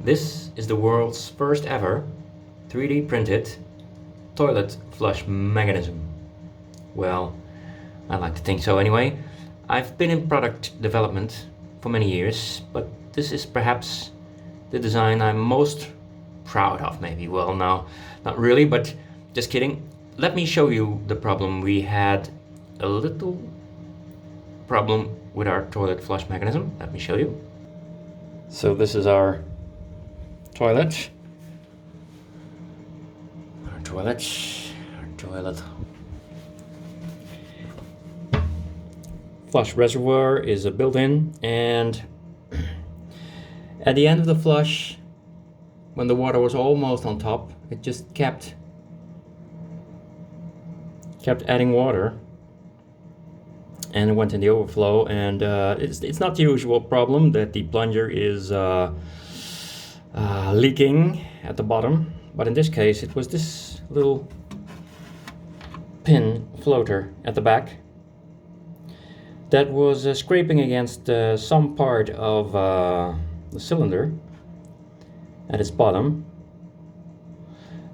This is the world's first ever 3D printed toilet flush mechanism. Well, I like to think so anyway. I've been in product development for many years, but this is perhaps the design I'm most proud of maybe. Well, no, not really, but just kidding. Let me show you the problem. We had a little problem with our toilet flush mechanism. Let me show you. So this is our toilet. Our toilet. Flush reservoir is a built-in, and at the end of the flush, when the water was almost on top, it just kept adding water, and it went in the overflow. And it's not the usual problem that the plunger is leaking at the bottom, but in this case it was this little pin floater at the back that was scraping against some part of the cylinder at its bottom,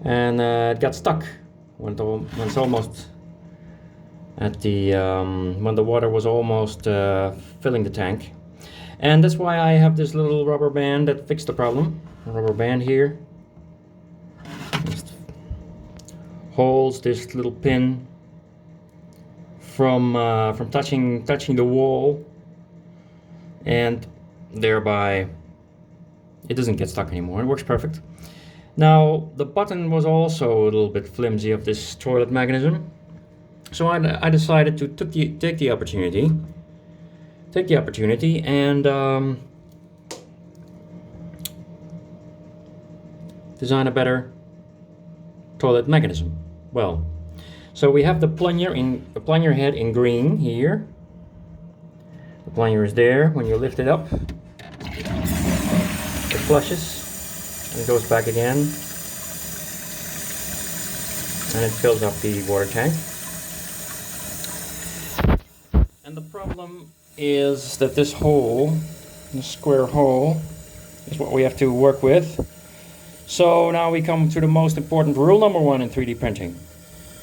and it got stuck when it's almost at the when the water was almost filling the tank. And that's why I have this little rubber band that fixed the problem. A rubber band here just holds this little pin from touching the wall, and thereby it doesn't get stuck anymore. It works perfect. Now the button was also a little bit flimsy of this toilet mechanism, so I decided to take the opportunity and design a better toilet mechanism. Well, so we have the plunger head in green here. The plunger is there. When you lift it up, it flushes and it goes back again, and it fills up the water tank. And the problem is that this hole, this square hole, is what we have to work with. So now we come to the most important rule number one in 3D printing.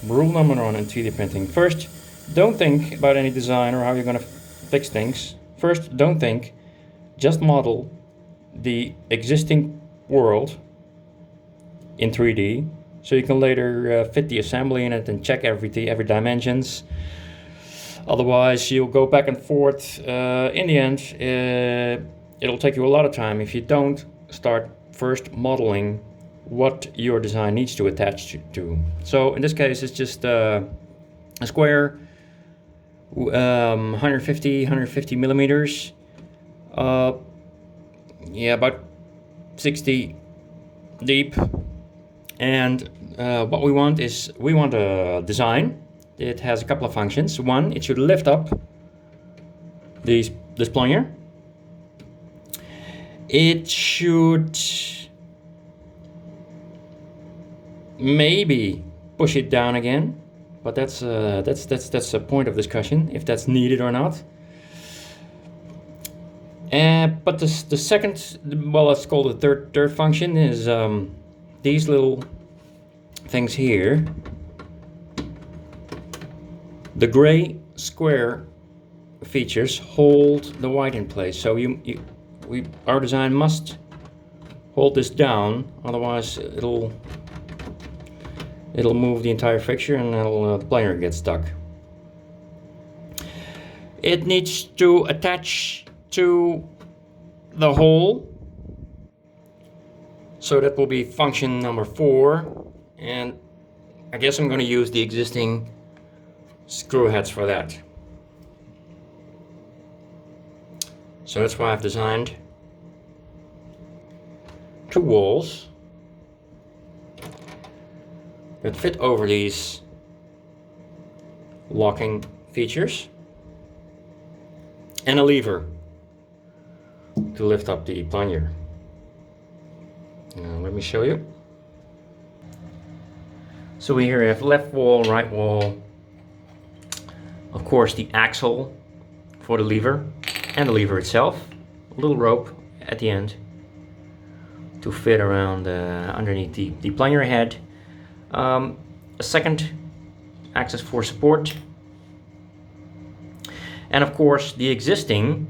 Rule number one in 3D printing. First, don't think about any design or how you're going to fix things. First, don't think. Just model the existing world in 3D, so you can later fit the assembly in it and check every dimensions. Otherwise, you'll go back and forth. In the end, it'll take you a lot of time if you don't start first modeling what your design needs to attach to. So in this case, it's just a square, 150 millimeters, yeah, about 60 deep. And what we want is, we want a design. It has a couple of functions. One, it should lift up this plunger. It should maybe push it down again, but that's a point of discussion if that's needed or not. But the second, well, let's call it the third function, is these little things here. The gray square features hold the white in place, so our design must hold this down, otherwise it'll move the entire fixture and the plunger get stuck. It needs to attach to the hole, so that will be function number 4, and I guess I'm going to use the existing screw heads for that. So that's why I've designed 2 walls that fit over these locking features, and a lever to lift up the plunger. Now let me show you. So we here have left wall, right wall, of course the axle for the lever and the lever itself, a little rope at the end to fit around underneath the plunger head. A second axis for support, and of course the existing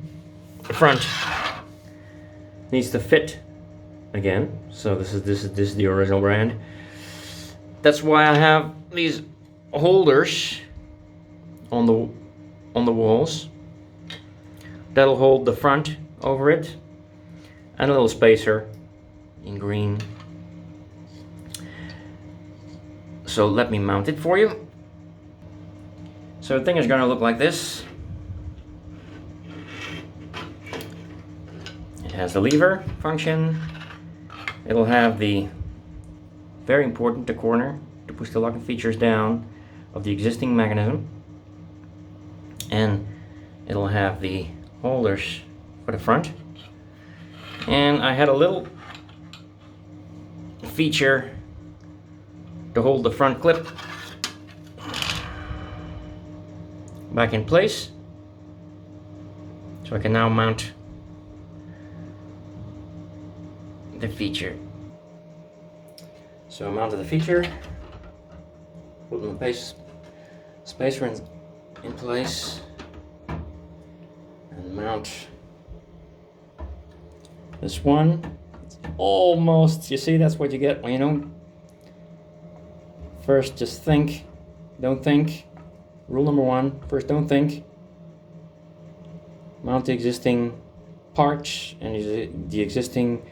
front needs to fit again. So this is the original brand. That's why I have these holders on the walls that'll hold the front over it, and a little spacer in green. So let me mount it for you. So the thing is going to look like this. It has the lever function. It'll have the, very important, the corner to push the locking features down of the existing mechanism. And it'll have the holders for the front. And I had a little feature to hold the front clip back in place, so I can now mount the feature. So I mounted the feature, put my spacer in place, and mount this one. It's almost, you see, that's what you get when you don't first just think, don't think. Rule number one, first don't think. Mount the existing parts and the existing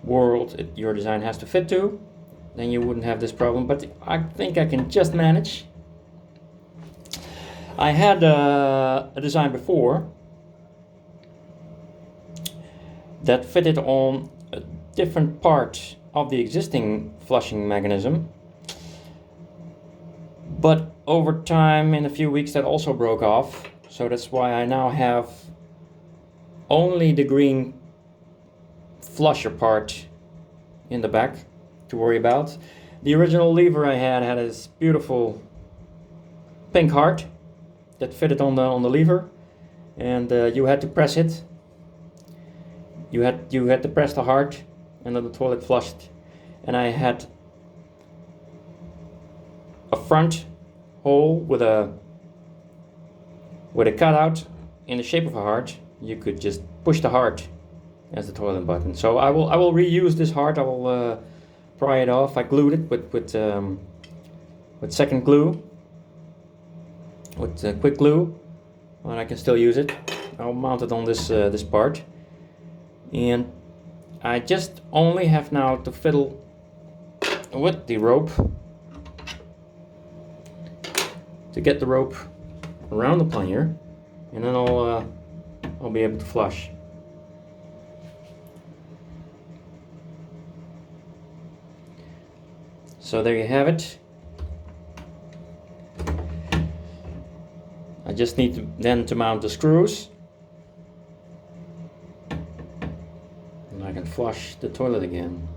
world your design has to fit to. Then you wouldn't have this problem, but I think I can just manage. I had a design before that fitted on a different part of the existing flushing mechanism. But over time, in a few weeks, that also broke off. So that's why I now have only the green flusher part in the back to worry about. The original lever I had this beautiful pink heart that fitted on the lever, and you had to press it. You had to press the heart, and then the toilet flushed. And I had a front hole with a cutout in the shape of a heart. You could just push the heart as the toilet button. So I will reuse this heart. I will pry it off. I glued it with second glue, with quick glue, and I can still use it. I'll mount it on this part, and I just only have now to fiddle with the rope to get the rope around the plunger, and then I'll be able to flush. So there you have it. I just need then to mount the screws, and I can flush the toilet again.